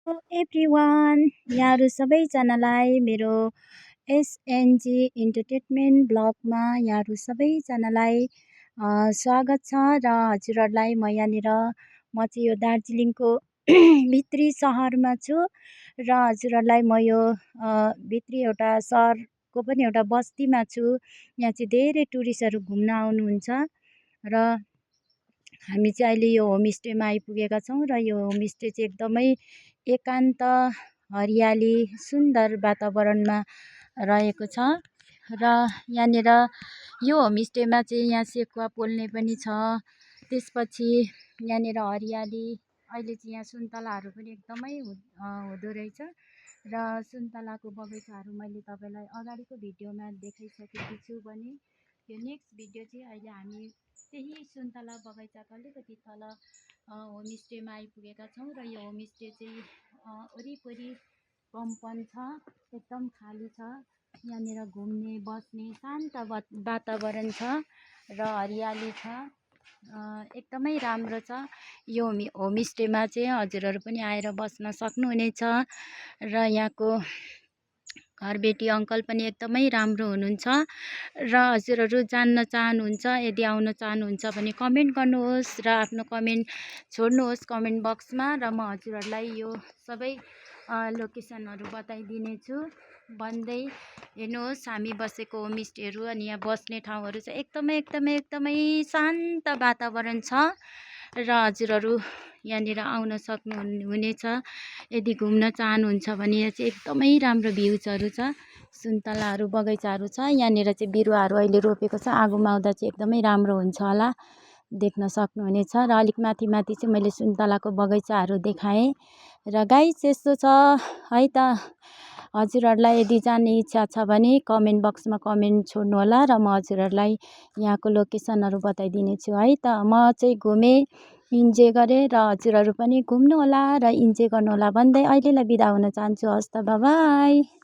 Hello everyone, यहाँहरू सबैजनालाई मेरो एसएनजी इन्टरटेनमेन्ट ब्लगमा यहाँहरू सबैजनालाई स्वागत छ। र हजुरहरूलाई म यहाँनिर म चाहिँ यो दार्जिलिङको भित्री सहरमा छु र हजुरहरूलाई म यो भित्री एउटा सहरको पनि एउटा बस्तीमा छु। यहाँ चाहिँ धेरै टुरिस्टहरू घुम्न आउनुहुन्छ र हामी चाहिँ अहिले यो होमस्टेमा आइपुगेका छौँ र यो होमस्टे चाहिँ एकदमै एकान्त हरियाली सुन्दर वातावरणमा रहेको छ। र यहाँनिर यो होमस्टेमा चाहिँ यहाँ सेकुवा पोल्ने पनि छ। त्यसपछि यहाँनिर हरियाली अहिले चाहिँ यहाँ सुन्तलाहरू पनि एकदमै हुँदो रहेछ र सुन्तलाको बगैँचाहरू मैले तपाईँलाई अगाडिको भिडियोमा देखाइसकेकी छु भने यो नेक्स्ट भिडियो चाहिँ अहिले हामी त्यही सुन्तला बगैँचाको अलिकति तल होमस्टेमा आइपुगेका छौँ र यो होमस्टे चाहिँ वरिपरि कम्पाउन्ड छ, एकदम खाली छ। यहाँनिर घुम्ने बस्ने शान्त वातावरण छ र हरियाली छ, एकदमै राम्रो छ। यो होमस्टेमा चाहिँ हजुरहरू पनि आएर बस्न सक्नुहुनेछ र यहाँको घरबेटी अङ्कल पनि एकदमै राम्रो हुनुहुन्छ र हजुरहरू जान्न चाहनुहुन्छ, यदि आउन चाहनुहुन्छ भने कमेन्ट गर्नुहोस् र आफ्नो कमेन्ट छोड्नुहोस् कमेन्ट बक्समा र म हजुरहरूलाई यो सबै लोकेसनहरू बताइदिनेछु। भन्दै हेर्नुहोस् हामी बसेको होमस्टेहरू अनि यहाँ बस्ने ठाउँहरू चाहिँ एकदमै शान्त वातावरण छ र हजुरहरू यहाँनिर आउन सक्नुहुनेछ। यदि घुम्न चाहनुहुन्छ भने यहाँ चाहिँ एकदमै राम्रो भ्यूजहरू छ, सुन्तलाहरू बगैँचाहरू छ। यहाँनिर चाहिँ बिरुवाहरू अहिले रोपेको छ, आगोमा आउँदा चाहिँ एकदमै राम्रो हुन्छ होला, देख्न सक्नुहुनेछ। र अलिक माथि चाहिँ मैले सुन्तलाको बगैँचाहरू देखाएँ र गाइस यस्तो छ है त। हजुरहरूलाई यदि जाने इच्छा छ भने कमेन्ट बक्समा कमेन्ट छोड्नु होला र म हजुरहरूलाई यहाँको लोकेसनहरू बताइदिनेछु है त। म चाहिँ घुमेँ, इन्जोय गरेँ र हजुरहरू पनि घुम्नु होला र इन्जोय गर्नु होला भन्दै अहिलेलाई बिदा हुन चाहन्छु। हस् त, बाई बाई।